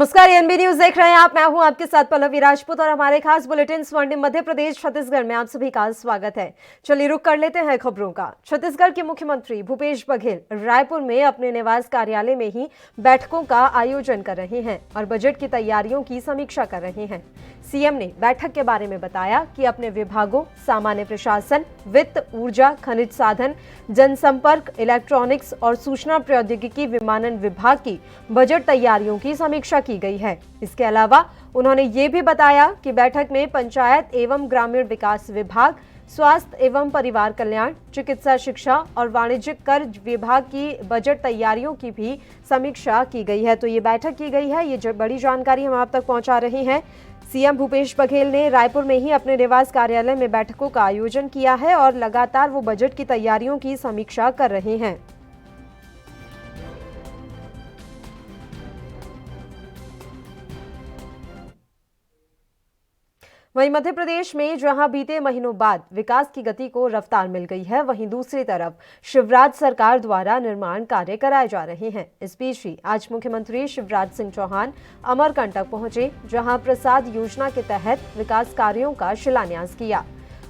नमस्कार, NB news देख रहे हैं आप। मैं हूं आपके साथ पल्लवी राजपूत और हमारे खास बुलेटिन स्वर्णिम मध्य प्रदेश छत्तीसगढ़ में आप सभी का स्वागत है। चलिए रुक कर लेते हैं खबरों का। छत्तीसगढ़ के मुख्यमंत्री भूपेश बघेल रायपुर में अपने निवास कार्यालय में ही बैठकों का आयोजन कर रहे हैं और बजट की तैयारियों की समीक्षा कर रहे हैं। सीएम ने बैठक के बारे में बताया कि अपने विभागों सामान्य प्रशासन, वित्त, ऊर्जा, खनिज साधन, जनसंपर्क, इलेक्ट्रॉनिक्स और सूचना प्रौद्योगिकी विमानन विभाग की बजट तैयारियों की समीक्षा की गई है। इसके अलावा उन्होंने ये भी बताया कि बैठक में पंचायत एवं ग्रामीण विकास विभाग, स्वास्थ्य एवं परिवार कल्याण, चिकित्सा शिक्षा और वाणिज्यिक कर विभाग की बजट तैयारियों की भी समीक्षा की गई है। तो ये बैठक की गई है, ये बड़ी जानकारी हम आप तक पहुंचा रहे हैं। सीएम भूपेश बघेल ने रायपुर में ही अपने निवास कार्यालय में बैठकों का आयोजन किया है और लगातार वो बजट की तैयारियों की समीक्षा कर रहे हैं। वहीं मध्य प्रदेश में जहां बीते महीनों बाद विकास की गति को रफ्तार मिल गई है, वहीं दूसरी तरफ शिवराज सरकार द्वारा निर्माण कार्य कराए जा रहे हैं। इस बीच ही आज मुख्यमंत्री शिवराज सिंह चौहान अमरकंटक पहुंचे, जहां प्रसाद योजना के तहत विकास कार्यों का शिलान्यास किया।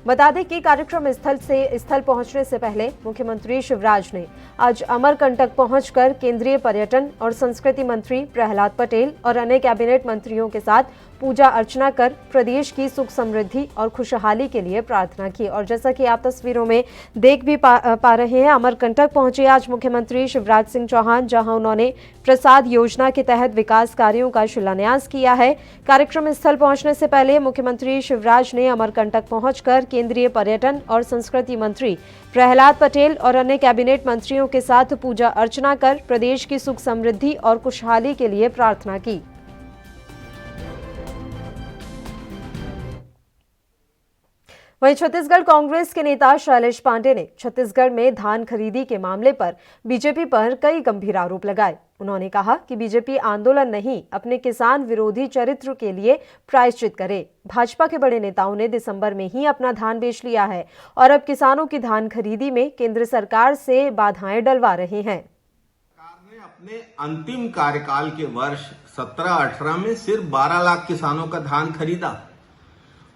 बता दें कि कार्यक्रम स्थल पहुंचने से पहले मुख्यमंत्री शिवराज ने आज अमरकंटक पहुंचकर केंद्रीय पर्यटन और संस्कृति मंत्री प्रहलाद पटेल और अन्य कैबिनेट मंत्रियों के साथ पूजा अर्चना कर प्रदेश की सुख समृद्धि और खुशहाली के लिए प्रार्थना की। और जैसा कि आप तस्वीरों में देख भी पा रहे हैं, अमरकंटक पहुंचे आज मुख्यमंत्री शिवराज सिंह चौहान, जहां उन्होंने प्रसाद योजना के तहत विकास कार्यों का शिलान्यास किया है। कार्यक्रम स्थल पहुंचने से पहले मुख्यमंत्री शिवराज ने अमरकंटक पहुंचकर केंद्रीय पर्यटन और संस्कृति मंत्री प्रहलाद पटेल और अन्य कैबिनेट मंत्रियों के साथ पूजा अर्चना कर प्रदेश की सुख समृद्धि और खुशहाली के लिए प्रार्थना की। वहीं छत्तीसगढ़ कांग्रेस के नेता शैलेश पांडे ने छत्तीसगढ़ में धान खरीदी के मामले पर बीजेपी पर कई गंभीर आरोप लगाए। उन्होंने कहा कि बीजेपी आंदोलन नहीं, अपने किसान विरोधी चरित्र के लिए प्रायश्चित करे। भाजपा के बड़े नेताओं ने दिसंबर में ही अपना धान बेच लिया है और अब किसानों की धान खरीदी में केंद्र सरकार से बाधाएं डलवा रहे हैं। सरकार ने अपने अंतिम कार्यकाल के वर्ष 17-18 में सिर्फ 12 लाख किसानों का धान खरीदा।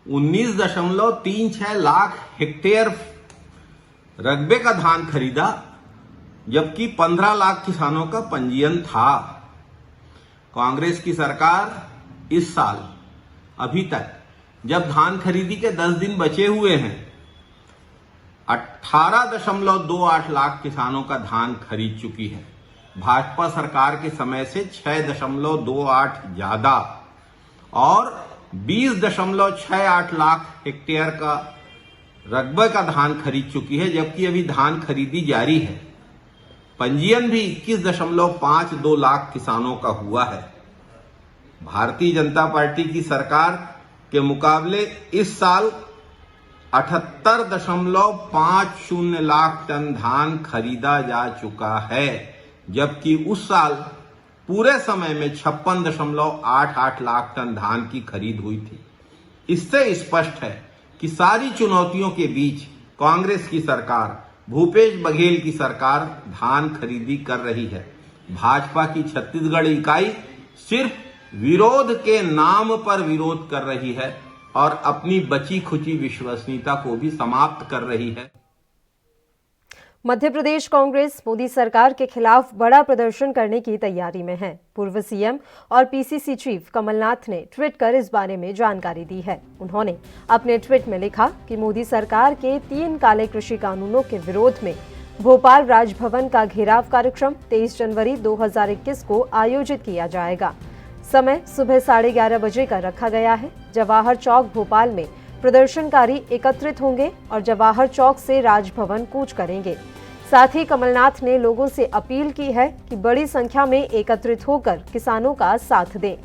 19.36 लाख हेक्टेयर रकबे का धान खरीदा, जबकि 15 लाख किसानों का पंजीयन था। कांग्रेस की सरकार इस साल अभी तक, जब धान खरीदी के 10 दिन बचे हुए हैं, 18.28 लाख किसानों का धान खरीद चुकी है। भाजपा सरकार के समय से 6.28 ज्यादा और 20.68 लाख हेक्टेयर का रकबे का धान खरीद चुकी है, जबकि अभी धान खरीदी जारी है। पंजीयन भी 21.52 लाख किसानों का हुआ है। भारतीय जनता पार्टी की सरकार के मुकाबले इस साल 78.50 लाख टन धान खरीदा जा चुका है, जबकि उस साल पूरे समय में 56.88 लाख टन धान की खरीद हुई थी। इससे स्पष्ट है कि सारी चुनौतियों के बीच कांग्रेस की सरकार, भूपेश बघेल की सरकार धान खरीदी कर रही है। भाजपा की छत्तीसगढ़ इकाई सिर्फ विरोध के नाम पर विरोध कर रही है और अपनी बची खुची विश्वसनीयता को भी समाप्त कर रही है। मध्य प्रदेश कांग्रेस मोदी सरकार के खिलाफ बड़ा प्रदर्शन करने की तैयारी में है। पूर्व सीएम और पीसीसी चीफ कमलनाथ ने ट्वीट कर इस बारे में जानकारी दी है। उन्होंने अपने ट्वीट में लिखा कि मोदी सरकार के 3 काले कृषि कानूनों के विरोध में भोपाल राजभवन का घेराव कार्यक्रम 23 जनवरी 2021 को आयोजित किया जाएगा। समय सुबह 11:30 बजे का रखा गया है। जवाहर चौक भोपाल में प्रदर्शनकारी एकत्रित होंगे और जवाहर चौक से राजभवन कूच करेंगे। साथ ही कमलनाथ ने लोगों से अपील की है कि बड़ी संख्या में एकत्रित होकर किसानों का साथ दें।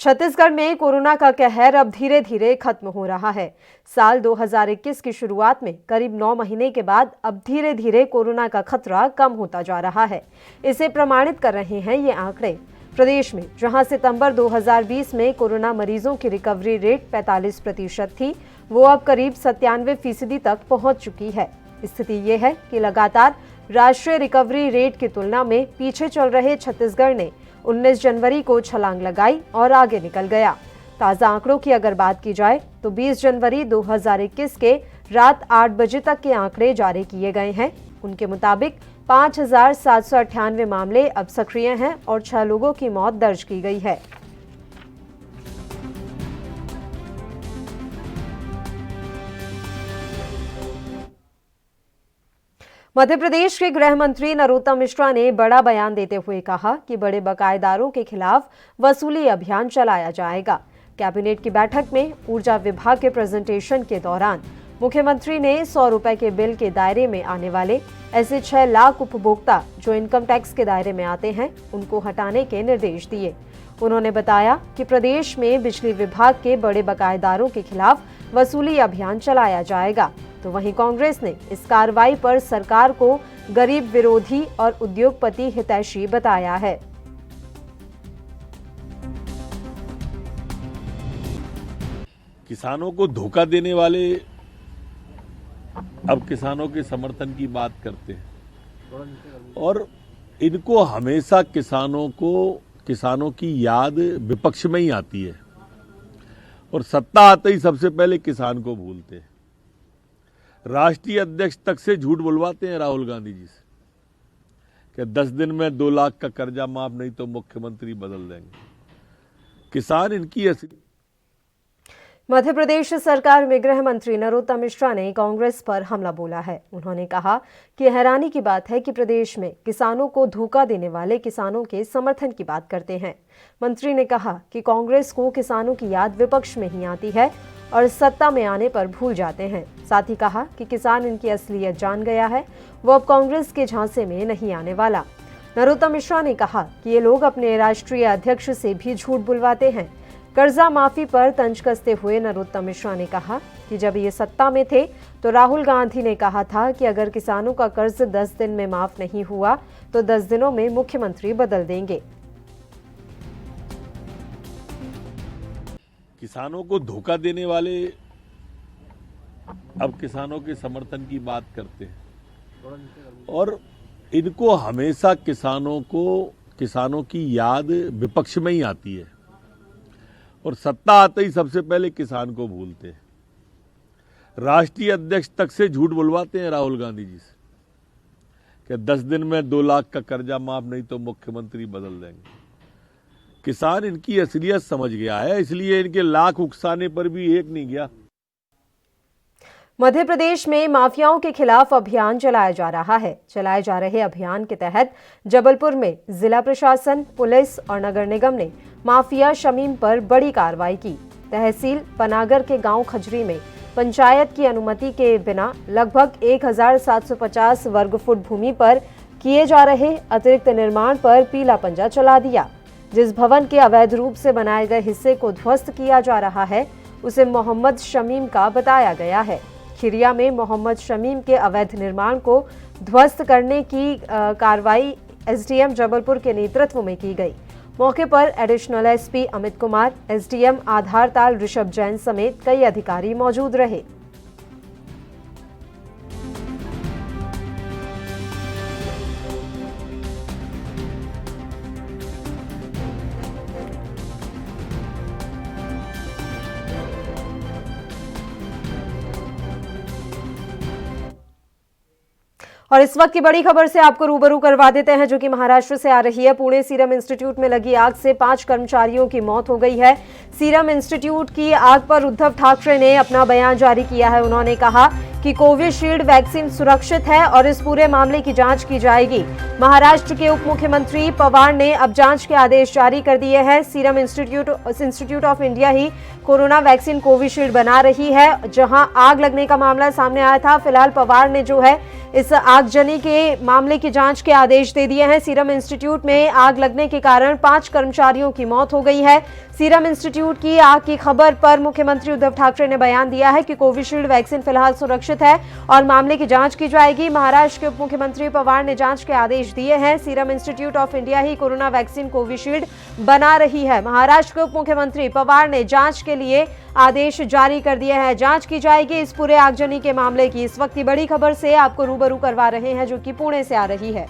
छत्तीसगढ़ में कोरोना का कहर अब धीरे धीरे खत्म हो रहा है। साल 2021 की शुरुआत में करीब 9 महीने के बाद अब धीरे धीरे कोरोना का खतरा कम होता जा रहा है। इसे प्रमाणित कर रहे हैं ये आंकड़े। प्रदेश में जहां सितंबर 2020 में कोरोना मरीजों की रिकवरी रेट 45% थी, वो अब करीब 97% तक पहुंच चुकी है। स्थिति ये है कि लगातार राष्ट्रीय रिकवरी रेट की तुलना में पीछे चल रहे छत्तीसगढ़ ने 19 जनवरी को छलांग लगाई और आगे निकल गया। ताज़ा आंकड़ों की अगर बात की जाए तो 20 जनवरी 2021 के रात 8 बजे तक के आंकड़े जारी किए गए हैं। उनके मुताबिक 5,798 मामले अब सक्रिय हैं और 6 लोगों की मौत दर्ज की गई है। मध्य प्रदेश के गृह मंत्री नरोत्तम मिश्रा ने बड़ा बयान देते हुए कहा कि बड़े बकायेदारों के खिलाफ वसूली अभियान चलाया जाएगा। कैबिनेट की बैठक में ऊर्जा विभाग के प्रेजेंटेशन के दौरान मुख्यमंत्री ने 100 रुपए के बिल के दायरे में आने वाले ऐसे 6 लाख उपभोक्ता जो इनकम टैक्स के दायरे में आते हैं, उनको हटाने के निर्देश दिए। उन्होंने बताया कि प्रदेश में बिजली विभाग के बड़े बकायेदारों के खिलाफ वसूली अभियान चलाया जाएगा। तो वहीं कांग्रेस ने इस कार्रवाई पर सरकार को गरीब विरोधी और उद्योगपति हितैषी बताया है। किसानों को धोखा देने वाले अब किसानों के समर्थन की बात करते हैं और इनको हमेशा किसानों की याद विपक्ष में ही आती है और सत्ता आते ही सबसे पहले किसान को भूलते हैं। राष्ट्रीय अध्यक्ष तक से झूठ बुलवाते हैं राहुल गांधी जी से कि 10 दिन में 2 लाख का कर्जा माफ, नहीं तो मुख्यमंत्री बदल देंगे। किसान इनकी असली। मध्य प्रदेश सरकार में गृह मंत्री नरोत्तम मिश्रा ने कांग्रेस पर हमला बोला है। उन्होंने कहा कि हैरानी की बात है कि प्रदेश में किसानों को धोखा देने वाले किसानों के समर्थन की बात करते हैं। मंत्री ने कहा कि कांग्रेस को किसानों की याद विपक्ष में ही आती है और सत्ता में आने पर भूल जाते हैं। साथ ही कहा कि किसान इनकी असलियत जान गया है, वो अब कांग्रेस के झांसे में नहीं आने वाला। नरोत्तम मिश्रा ने कहा कि ये लोग अपने राष्ट्रीय अध्यक्ष से भी झूठ बुलवाते हैं। कर्जा माफी पर तंज कसते हुए नरोत्तम मिश्रा ने कहा कि जब ये सत्ता में थे तो राहुल गांधी ने कहा था कि अगर किसानों का कर्ज 10 दिन में माफ नहीं हुआ तो 10 दिनों में मुख्यमंत्री बदल देंगे। किसानों को धोखा देने वाले अब किसानों के समर्थन की बात करते हैं और इनको हमेशा किसानों की याद विपक्ष में ही आती है और सत्ता आते ही सबसे पहले किसान को भूलते हैं। राष्ट्रीय अध्यक्ष तक से झूठ बुलवाते हैं राहुल गांधी जी से कि 10 दिन में 2 लाख का कर्जा माफ, नहीं तो मुख्यमंत्री बदल देंगे। किसान इनकी असलियत समझ गया है, इसलिए इनके लाख उकसाने पर भी एक नहीं गया। मध्य प्रदेश में माफियाओं के खिलाफ अभियान चलाया जा रहा है। चलाए जा रहे अभियान के तहत जबलपुर में जिला प्रशासन, पुलिस और नगर निगम ने माफिया शमीम पर बड़ी कार्रवाई की। तहसील पनागर के गांव खजरी में पंचायत की अनुमति के बिना लगभग 1750 वर्ग फुट भूमि पर किए जा रहे अतिरिक्त निर्माण पर पीला पंजा चला दिया। जिस भवन के अवैध रूप से बनाए गए हिस्से को ध्वस्त किया जा रहा है, उसे मोहम्मद शमीम का बताया गया है। खिरिया में मोहम्मद शमीम के अवैध निर्माण को ध्वस्त करने की कार्रवाई एसडीएम जबलपुर के नेतृत्व में की गई। मौके पर additional SP Amit Kumar, SDM Adhartal Rishabh Jain समेत कई अधिकारी मौजूद रहे। और इस वक्त की बड़ी खबर से आपको रूबरू करवा देते हैं, जो कि महाराष्ट्र से आ रही है। पुणे सीरम इंस्टीट्यूट में लगी आग से 5 कर्मचारियों की मौत हो गई है। सीरम इंस्टीट्यूट की आग पर उद्धव ठाकरे ने अपना बयान जारी किया है। उन्होंने कहा कि कोविशील्ड वैक्सीन सुरक्षित है और इस पूरे मामले की जांच की जाएगी। महाराष्ट्र के उप मुख्यमंत्री पवार ने अब जांच के आदेश जारी कर दिए हैं। Serum institute of India he corona vaccine Covishield बना रही है, जहां आग लगने का मामला सामने आया था। फिलहाल पवार ने जो है इस आगजनी के मामले की जांच के आदेश दे दिए हैं। सीरम इंस्टीट्यूट में आग लगने के कारण 5 कर्मचारियों की मौत हो गई है। सीरम इंस्टीट्यूट की आग की खबर पर मुख्यमंत्री उद्धव ठाकरे ने बयान दिया है कि कोविशील्ड वैक्सीन फिलहाल सुरक्षित सुरक्षित है और मामले की जांच की जाएगी। महाराष्ट्र के उप मुख्यमंत्री पवार ने जांच के आदेश दिए हैं। Serum institute of India he corona vaccine Covishield बना रही है। महाराष्ट्र के उप मुख्यमंत्री पवार ने जांच के लिए आदेश जारी कर दिए हैं। जांच की जाएगी इस पूरे आगजनी के मामले की। इस वक्त की बड़ी खबर से आपको रूबरू करवा रहे हैं, जो कि पुणे से आ रही है।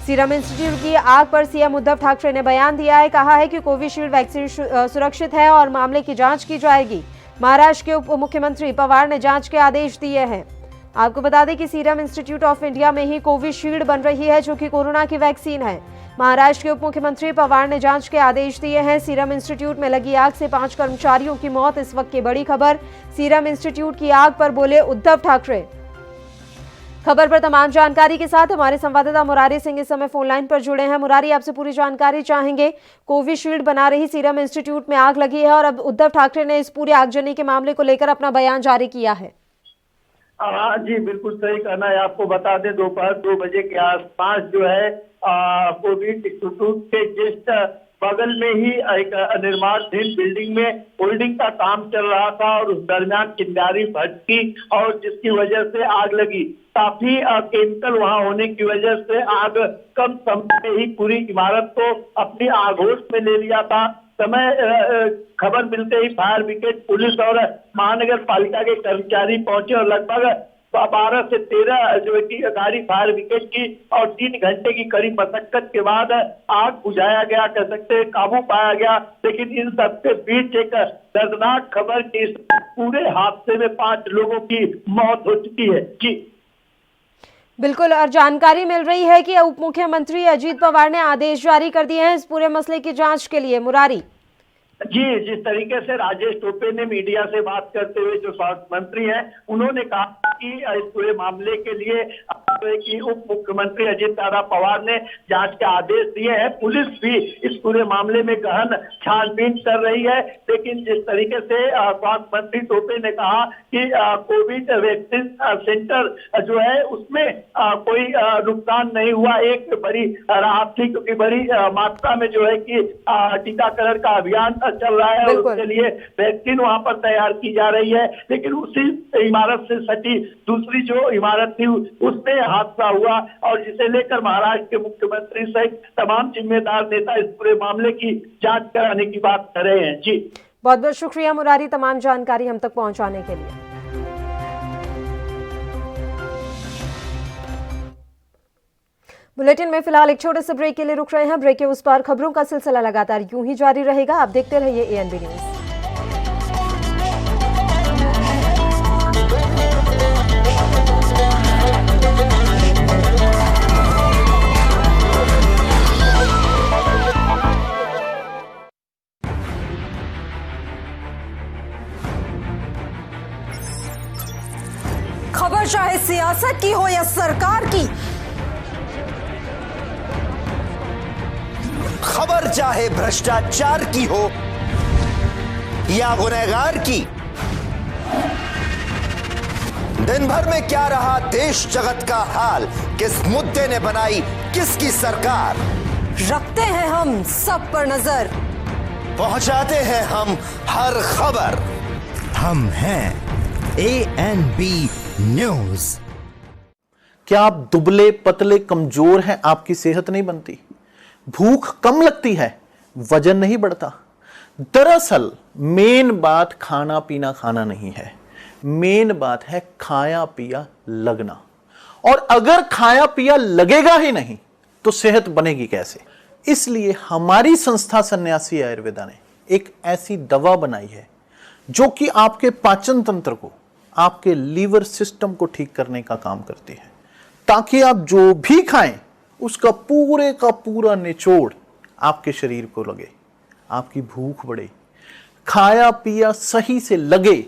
सीरम इंस्टीट्यूट की आग पर सीएम उद्धव ठाकरे ने बयान दिया है। कहा है कि कोविशील्ड वैक्सीन सुरक्षित है और मामले की जांच की जाएगी। महाराष्ट्र के उप मुख्यमंत्री पवार ने जांच के आदेश दिए हैं। आपको बता दें कि सीरम इंस्टीट्यूट ऑफ इंडिया में ही कोविशील्ड बन रही है, जो कि कोरोना की वैक्सीन है। महाराष्ट्र के उप मुख्यमंत्री पवार ने जांच के आदेश दिए हैं। सीरम इंस्टीट्यूट में लगी आग से 5 कर्मचारियों की मौत, इस वक्त की बड़ी खबर। सीरम इंस्टीट्यूट की आग पर बोले उद्धव ठाकरे। खबर पर तमाम जानकारी के साथ हमारे संवाददाता मुरारी सिंह इस समय फोन लाइन पर जुड़े हैं। मुरारी, आपसे पूरी जानकारी चाहेंगे। कोविशील्ड बना रही सीरम इंस्टीट्यूट में आग लगी है और अब उद्धव ठाकरे ने इस पूरे आगजनी के मामले को लेकर अपना बयान जारी किया है। हाँ जी, बिल्कुल सही कहना है। आपको बता दें, दोपहर 2 बजे के आसपास जो है कोविड इंस्टीट्यूट के जस्ट बगल में ही एक निर्माणाधीन बिल्डिंग में होल्डिंग का काम चल रहा था और उस दरमियान चिंगारी भड़की और जिसकी वजह से आग लगी। काफी केमिकल वहां होने की वजह से आग कम समय में ही पूरी इमारत को अपनी आगोश में ले लिया था। खबर मिलते ही फायर ब्रिगेड, पुलिस और महानगर पालिका के कर्मचारी पहुंचे और लगभग 12 से 13 जो है कि गाड़ी फायर ब्रिगेड की और 3 घंटे की कड़ी मशक्कत के बाद आग बुझाया गया, कह सकते हैं काबू पाया गया। लेकिन इन सबके बीच एक दर्दनाक खबर की इस पूरे हादसे में 5 लोगों की मौत हो चुकी है। जी बिल्कुल, और जानकारी मिल रही है कि उप मुख्यमंत्री अजीत पवार ने आदेश जारी कर दिए हैं इस पूरे मसले की जांच के लिए। मुरारी जी, जिस तरीके से राजेश टोपे ने मीडिया से बात करते हुए, जो स्वास्थ्य मंत्री हैं, उन्होंने कहा कि इस पूरे मामले के लिए कि उप मुख्यमंत्री अजीत पवार ने जांच के आदेश दिए हैं। पुलिस भी इस पूरे मामले में गहन छानबीन कर रही है। लेकिन जिस तरीके से स्वास्थ्य मंत्री टोपे ने कहा कि कोविड वैक्सीन सेंटर जो है उसमें कोई नुकसान नहीं हुआ, एक बड़ी राहत थी, क्योंकि बड़ी मात्रा में जो है कि टीकाकरण का अभियान चल रहा है और उसके लिए वैक्सीन वहां पर तैयार की जा रही है। लेकिन उसी इमारत से सटी दूसरी जो इमारत थी उसमें हादसा हुआ और जिसे लेकर महाराष्ट्र के मुख्यमंत्री सहित तमाम जिम्मेदार नेता इस पूरे मामले की जांच कराने की बात कर रहे हैं। जी बहुत बहुत शुक्रिया मुरारी, तमाम जानकारी हम तक पहुंचाने के लिए। बुलेटिन में फिलहाल एक छोटे से ब्रेक के लिए रुक रहे हैं। ब्रेक के उस पार खबरों का सिलसिला लगातार यूं ही जारी रहेगा। आप देखते रहिए ANB न्यूज। खबर चाहे सियासत की हो या सरकार की, खबर चाहे भ्रष्टाचार की हो या गुनहगार की, दिन भर में क्या रहा देश जगत का हाल, किस मुद्दे ने बनाई किसकी सरकार, रखते हैं हम सब पर नजर, पहुंचाते हैं हम हर खबर। हम हैं ANB न्यूज। क्या आप दुबले पतले कमजोर हैं? आपकी सेहत नहीं बनती, भूख कम लगती है, वजन नहीं बढ़ता? दरअसल मेन बात खाना पीना खाना नहीं है, मेन बात है खाया पिया लगना। और अगर खाया पिया लगेगा ही नहीं तो सेहत बनेगी कैसे? इसलिए हमारी संस्था सन्यासी आयुर्वेदा ने एक ऐसी दवा बनाई है जो कि आपके पाचन तंत्र को, आपके लीवर सिस्टम को ठीक करने का काम करती है, ताकि आप जो भी खाएं उसका पूरे का पूरा निचोड़ आपके शरीर को लगे, आपकी भूख बढ़े, खाया पिया सही से लगे,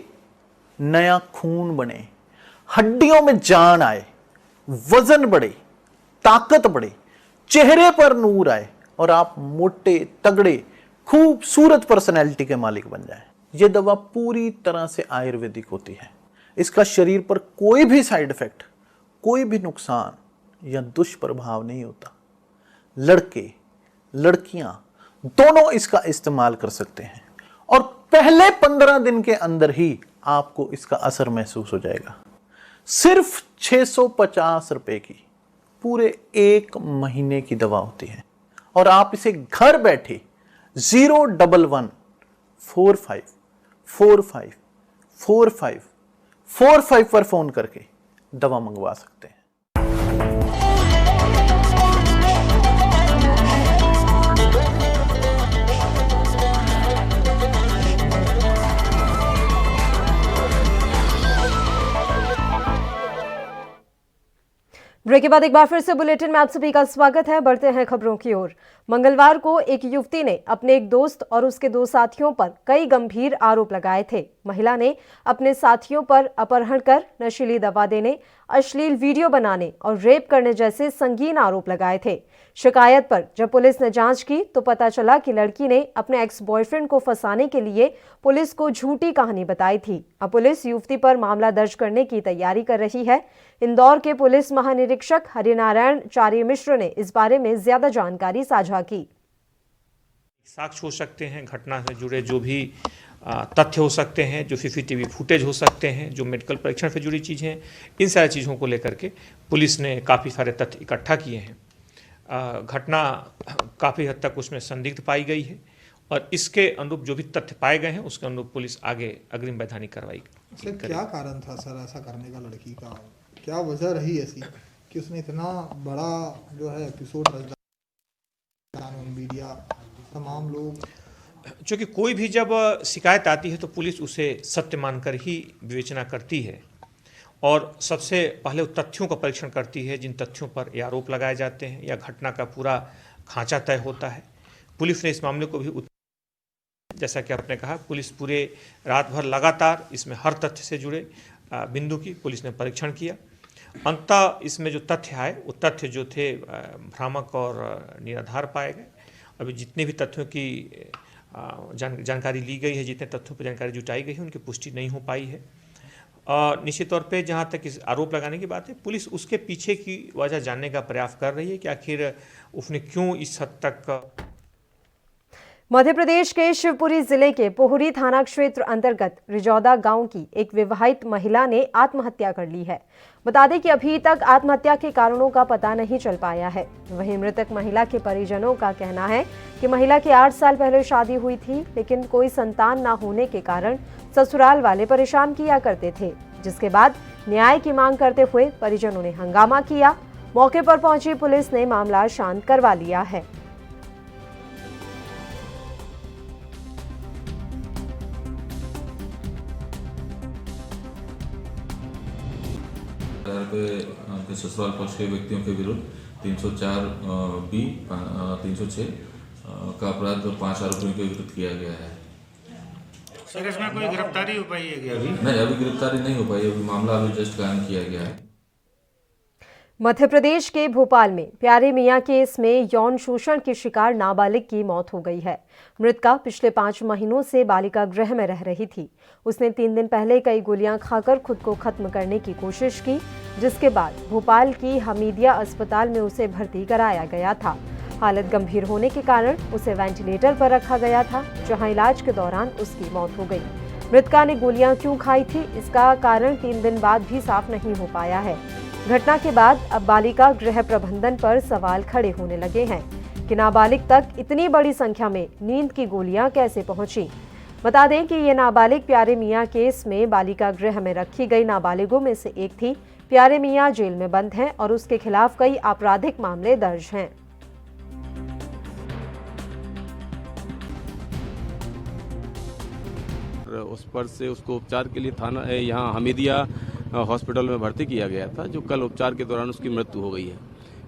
नया खून बने, हड्डियों में जान आए, वजन बढ़े, ताकत बढ़े, चेहरे पर नूर आए और आप मोटे तगड़े खूबसूरत पर्सनैलिटी के मालिक बन जाएं। यह दवा पूरी तरह से आयुर्वेदिक होती है। इसका शरीर पर कोई भी साइड इफेक्ट, कोई भी नुकसान या दुष्प्रभाव नहीं होता। लड़के लड़कियां दोनों इसका इस्तेमाल कर सकते हैं और पहले 15 दिन के अंदर ही आपको इसका असर महसूस हो जाएगा। सिर्फ 650 रुपए की पूरे 1 महीने की दवा होती है और आप इसे घर बैठे 01145454545 पर फोन करके दवा मंगवा सकते हैं। ब्रेक के बाद एक बार फिर से बुलेटिन में आप सभी का स्वागत है। बढ़ते हैं खबरों की ओर। मंगलवार को एक युवती ने अपने एक दोस्त और उसके 2 साथियों पर कई गंभीर आरोप लगाए थे। महिला ने अपने साथियों पर अपहरण कर नशीली दवा देने, अश्लील वीडियो बनाने और रेप करने जैसे संगीन आरोप लगाए थे। शिकायत पर जब पुलिस ने जांच की तो पता चला कि लड़की ने अपने एक्स बॉयफ्रेंड को फंसाने के लिए पुलिस को झूठी कहानी बताई थी। अब पुलिस युवती पर मामला दर्ज करने की तैयारी कर रही है। इंदौर के पुलिस महानिरीक्षक हरिनारायण चारी मिश्र ने इस बारे में ज्यादा जानकारी साझा की। साक्ष्य हो सकते हैं, घटना से जुड़े जो भी तथ्य हो सकते हैं, जो सीसीटीवी फुटेज हो सकते हैं, जो मेडिकल परीक्षण से जुड़ी चीज़ें हैं, इन सारी चीज़ों को लेकर के पुलिस ने काफ़ी सारे तथ्य इकट्ठा किए हैं। घटना काफ़ी हद तक उसमें संदिग्ध पाई गई है और इसके अनुरूप जो भी तथ्य पाए गए हैं उसके अनुरूप पुलिस आगे अग्रिम वैधानिक कार्रवाई सर क्या कारण था सर ऐसा करने का लड़की का? क्या वजह रही ऐसी कि उसने इतना बड़ा जो है एपिसोड मीडिया तमाम लोग? चूँकि कोई भी जब शिकायत आती है तो पुलिस उसे सत्य मानकर ही विवेचना करती है और सबसे पहले तथ्यों का परीक्षण करती है जिन तथ्यों पर ये आरोप लगाए जाते हैं या घटना का पूरा खांचा तय होता है। पुलिस ने इस मामले को भी जैसा कि आपने कहा, पुलिस पूरे रात भर लगातार इसमें हर तथ्य से जुड़े बिंदु की पुलिस ने परीक्षण किया। अंततः इसमें जो तथ्य आए वो तथ्य जो थे भ्रामक और निराधार पाए गए। अभी जितने भी तथ्यों की जानकारी ली गई है, जितने तथ्यों पर जानकारी जुटाई गई है, उनकी पुष्टि नहीं हो पाई है। निश्चित तौर पे जहाँ तक इस आरोप लगाने की बात है, पुलिस उसके पीछे की वजह जानने का प्रयास कर रही है कि आखिर उसने क्यों इस हद तक। मध्य प्रदेश के शिवपुरी जिले के पोहरी थाना क्षेत्र अंतर्गत रिजौदा गांव की एक विवाहित महिला ने आत्महत्या कर ली है। बता दें कि अभी तक आत्महत्या के कारणों का पता नहीं चल पाया है। वहीं मृतक महिला के परिजनों का कहना है कि महिला की 8 साल पहले शादी हुई थी, लेकिन कोई संतान न होने के कारण ससुराल वाले परेशान किया करते थे, जिसके बाद न्याय की मांग करते हुए परिजनों ने हंगामा किया। मौके पर पहुंची पुलिस ने मामला शांत करवा लिया है। पे ससुराल पक्ष के व्यक्तियों के विरुद्ध 304B 306 का अपराध 5 आरोपियों के विरुद्ध किया गया है। सर इसमें कोई गिरफ्तारी हो पाई है क्या? नहीं, अभी गिरफ्तारी नहीं हो पाई, अभी मामला अभी जस्ट कायम किया गया है। मध्य प्रदेश के भोपाल में प्यारे मियां केस में यौन शोषण के शिकार नाबालिग की मौत हो गई है। मृतका पिछले 5 महीनों से बालिका गृह में रह रही थी। उसने 3 दिन पहले कई गोलियां खाकर खुद को खत्म करने की कोशिश की, जिसके बाद भोपाल की हमीदिया अस्पताल में उसे भर्ती कराया गया था। हालत गंभीर होने के कारण उसे वेंटिलेटर पर रखा गया था, जहां इलाज के दौरान उसकी मौत हो गई। मृतका ने गोलियां क्यों खाई थी, इसका कारण 3 दिन बाद भी साफ नहीं हो पाया है। घटना के बाद अब बालिका गृह प्रबंधन पर सवाल खड़े होने लगे हैं कि नाबालिग तक इतनी बड़ी संख्या में नींद की गोलियां कैसे पहुंची। बता दें कि ये नाबालिग प्यारे मियां केस में बालिका गृह में रखी गई नाबालिगों में से एक थी। प्यारे मियां जेल में बंद हैं और उसके खिलाफ कई आपराधिक मामले दर्ज हैं। उस पर से उसको उपचार के लिए थाना यहाँ हमीदिया हॉस्पिटल में भर्ती किया गया था, जो कल उपचार के दौरान उसकी मृत्यु हो गई है।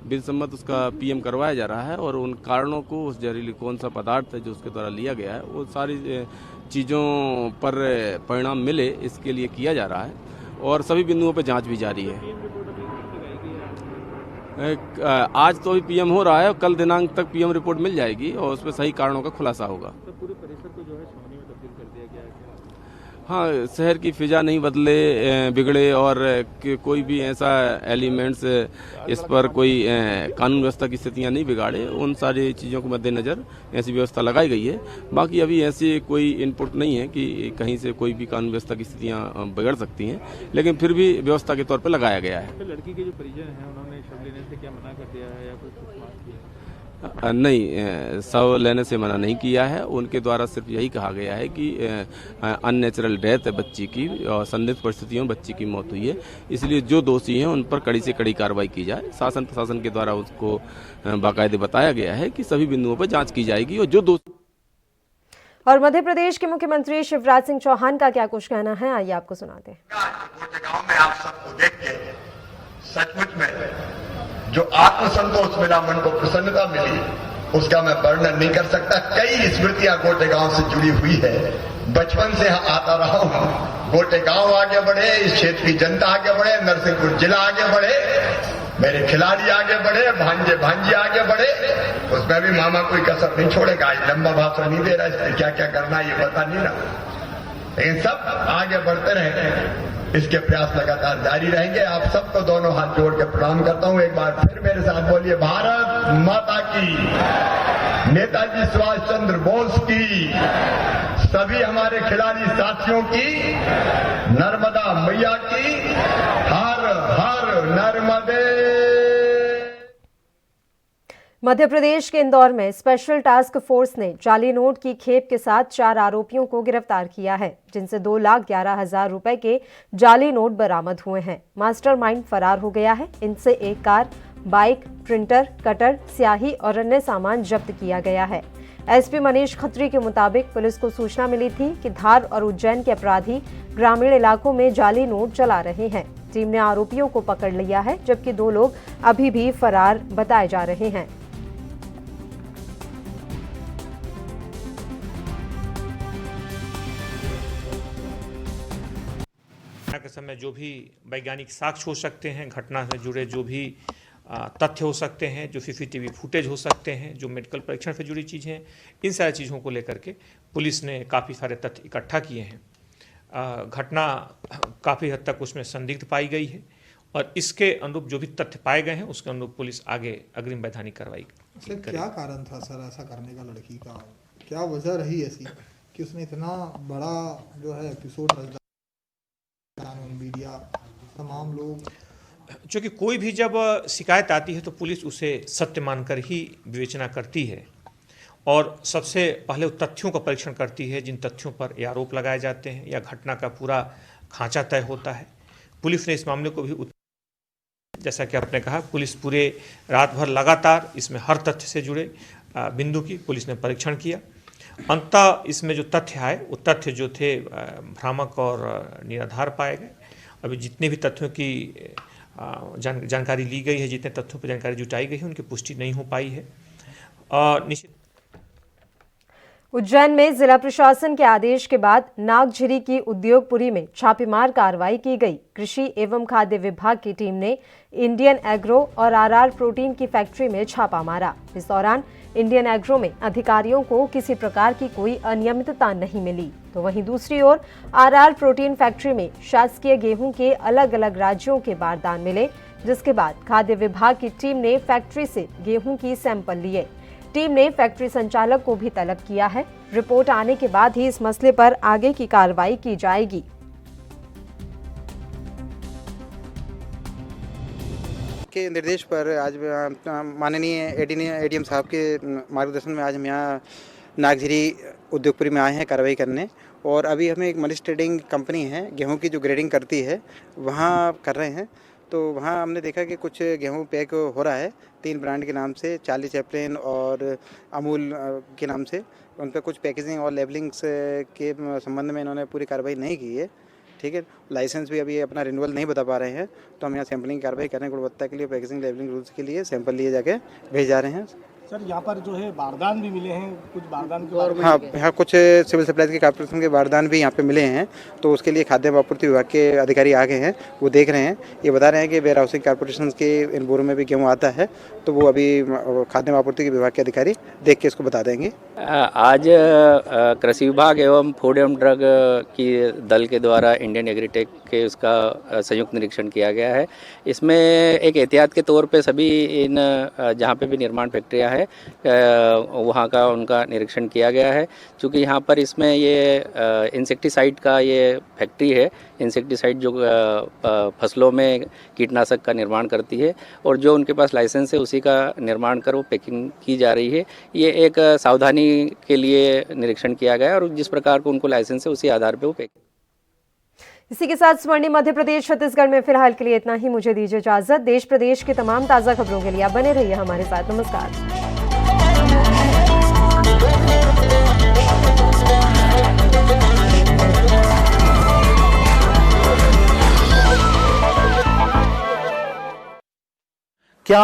बिलसम्मत उसका पीएम करवाया जा रहा है और उन कारणों को, उस जहरीली कौन सा पदार्थ है जो उसके द्वारा लिया गया है, वो सारी चीज़ों पर परिणाम मिले इसके लिए किया जा रहा है और सभी बिंदुओं पर जांच भी जारी है। आज तो अभी पीएम हो रहा है और कल दिनांक तक पीएम रिपोर्ट मिल जाएगी और उसमें सही कारणों का खुलासा होगा। तो पूरे परिसर को जो है छावनी में तब्दील कर दिया गया है। हाँ, शहर की फिजा नहीं बिगड़े और कोई भी ऐसा एलिमेंट्स इस पर कोई कानून व्यवस्था की स्थितियां नहीं बिगाड़े, उन सारी चीज़ों को मद्देनज़र ऐसी व्यवस्था लगाई गई है। बाकी अभी ऐसे कोई इनपुट नहीं है कि कहीं से कोई भी कानून व्यवस्था की स्थितियां बिगड़ सकती हैं, लेकिन फिर भी व्यवस्था के तौर पर लगाया गया है। तो लड़की के जो परिजन हैं उन्होंने शव लेने से क्या मना कर दिया है या कोई बात किया है? नहीं, शव लेने से मना नहीं किया है। उनके द्वारा सिर्फ यही कहा गया है कि अननेचुरल डेथ है बच्ची की और संदिग्ध परिस्थितियों में बच्ची की मौत हुई है, इसलिए जो दोषी हैं उन पर कड़ी से कड़ी कार्रवाई की जाए। शासन प्रशासन के द्वारा उसको बाकायदे बताया गया है कि सभी बिंदुओं पर जांच की जाएगी और जो दोषी। और मध्य प्रदेश के मुख्यमंत्री शिवराज सिंह चौहान का क्या कुछ कहना है, आइए आपको सुनाते हैं। गांव में आप सबको देख के सचमुच में जो आत्मसंतोष मिला, मन को प्रसन्नता मिली, उसका मैं वर्णन नहीं कर सकता। कई स्मृतियां गोटे गांव से जुड़ी हुई है। बचपन से आता रहा हूं। गोटे गांव आगे बढ़े, इस क्षेत्र की जनता आगे बढ़े, नरसिंहपुर जिला आगे बढ़े, मेरे खिलाड़ी आगे बढ़े, भांजे भांजी आगे बढ़े, उसमें भी मामा कोई कसर नहीं छोड़ेगा। आज लंबा भाषण नहीं दे रहा, इसलिए क्या क्या करना ये पता नहीं ना, लेकिन सब आगे बढ़ते रहे, इसके प्रयास लगातार जारी रहेंगे। आप सबको दोनों हाथ जोड़ के प्रणाम करता हूं। एक बार फिर मेरे साथ बोलिए, भारत माता की, नेताजी सुभाष चंद्र बोस की, सभी हमारे खिलाड़ी साथियों की, नर्मदा मैया की, हर हर नर्मदे। मध्य प्रदेश के इंदौर में स्पेशल टास्क फोर्स ने जाली नोट की खेप के साथ 4 आरोपियों को गिरफ्तार किया है, जिनसे 2,11,000 रुपए के जाली नोट बरामद हुए हैं। मास्टरमाइंड फरार हो गया है। इनसे एक कार, बाइक, प्रिंटर, कटर, स्याही और अन्य सामान जब्त किया गया है। एसपी मनीष खत्री के मुताबिक पुलिस को सूचना मिली थी कि धार और उज्जैन के अपराधी ग्रामीण इलाकों में जाली नोट चला रहे हैं। टीम ने आरोपियों को पकड़ लिया है, जबकि 2 लोग अभी भी फरार बताए जा रहे हैं। के समय जो भी वैज्ञानिक साक्ष्य हो सकते हैं, घटना से जुड़े जो भी तथ्य हो सकते हैं, जो सीसीटीवी फुटेज हो सकते हैं, जो मेडिकल परीक्षण से जुड़ी चीज़ें हैं, इन सारी चीज़ों को लेकर के पुलिस ने काफ़ी सारे तथ्य इकट्ठा किए हैं। घटना काफ़ी हद तक उसमें संदिग्ध पाई गई है और इसके अनुरूप जो भी तथ्य पाए गए हैं उसके अनुरूप पुलिस आगे अग्रिम वैधानिक कार्रवाई सर, क्या कारण था सर ऐसा करने का लड़की का? क्या वजह रही ऐसी कि उसने इतना बड़ा जो है एपिसोड रच, मीडिया तमाम लोग? क्योंकि कोई भी जब शिकायत आती है तो पुलिस उसे सत्य मानकर ही विवेचना करती है और सबसे पहले तथ्यों का परीक्षण करती है, जिन तथ्यों पर ये आरोप लगाए जाते हैं या घटना का पूरा खांचा तय होता है। पुलिस ने इस मामले को भी, जैसा कि आपने कहा, पुलिस पूरे रात भर लगातार इसमें हर तथ्य से जुड़े बिंदु की पुलिस ने परीक्षण किया। अंततः इसमें जो तथ्य आए वो तथ्य जो थे भ्रामक और निराधार पाए गए। अभी जितने भी तथ्यों की जानकारी ली गई है, जितने तथ्यों पर जानकारी जुटाई गई है, उनकी पुष्टि नहीं हो पाई है। निश्चित उज्जैन में जिला प्रशासन के आदेश के बाद नागझिरी की उद्योगपुरी में छापेमार कार्रवाई की गई। कृषि एवं खाद्य विभाग की टीम ने इंडियन एग्रो और आरआर प्रोटीन की फैक्ट्री में छापा मारा। इस दौरान इंडियन एग्रो में अधिकारियों को किसी प्रकार की कोई अनियमितता नहीं मिली, तो वहीं दूसरी ओर आरआर प्रोटीन फैक्ट्री में शासकीय गेहूं के अलग अलग राज्यों के बारदान मिले, जिसके बाद खाद्य विभाग की टीम ने फैक्ट्री से गेहूं की सैंपल लिए। टीम ने फैक्ट्री संचालक को भी तलब किया है। रिपोर्ट आने के बाद ही इस मसले पर आगे की कार्रवाई की जाएगी। के निर्देश पर आज माननीय एडीएम साहब के मार्गदर्शन में आज हम यहाँ नागझिरी उद्योगपुरी में आए हैं कार्रवाई करने। और अभी हमें एक मनीष ट्रेडिंग कंपनी है, गेहूं की जो ग्रेडिंग करती है, वहाँ कर रहे हैं। तो वहाँ हमने देखा कि कुछ गेहूं पैक हो रहा है 3 ब्रांड के नाम से, चार्ली चैपलिन और अमूल के नाम से। उन पर कुछ पैकेजिंग और लेबलिंग्स के संबंध में इन्होंने पूरी कार्रवाई नहीं की है। ठीक है, लाइसेंस भी अभी अपना रिन्यूअल नहीं बता पा रहे हैं, तो हम यहाँ सैंपलिंग की कार्रवाई कर रहे हैं। गुणवत्ता के लिए पैकेजिंग लेबलिंग रूल्स के लिए सैंपल लिए जाके भेज जा रहे हैं। सर, यहाँ पर जो है बारदान भी मिले हैं, कुछ बारदान के और हाँ कुछ सिविल सप्लाईज के कॉर्पोरेशन के बारदान भी यहाँ पे मिले हैं। तो उसके लिए खाद्य आपूर्ति विभाग के अधिकारी आ गए हैं, वो देख रहे हैं। ये बता रहे हैं कि वेयर हाउसिंग कॉर्पोरेशन के इन बोरों में भी गेहूँ आता है, तो वो अभी खाद्य आपूर्ति विभाग के अधिकारी देख के इसको बता देंगे। आज कृषि विभाग एवं फूड एवं ड्रग की दल के द्वारा इंडियन एग्रीटेक के उसका संयुक्त निरीक्षण किया गया है। इसमें एक एहतियात के तौर पे सभी इन जहाँ पे भी निर्माण फैक्ट्रियाँ हैं वहाँ का उनका निरीक्षण किया गया है। क्योंकि यहाँ पर इसमें ये इंसेक्टिसाइड का ये फैक्ट्री है, इंसेक्टिसाइड जो फसलों में कीटनाशक का निर्माण करती है और जो उनके पास लाइसेंस है उसी का निर्माण कर वो पैकिंग की जा रही है। ये एक सावधानी के लिए निरीक्षण किया गया और जिस प्रकार को उनको लाइसेंस है उसी आधार पे वो पैकिंग। इसी के साथ स्वर्णिम मध्य प्रदेश छत्तीसगढ़ में फिलहाल के लिए इतना ही। मुझे दीजिए इजाजत। देश प्रदेश की तमाम ताज़ा खबरों के लिए आप बने रहिए हमारे साथ। नमस्कार।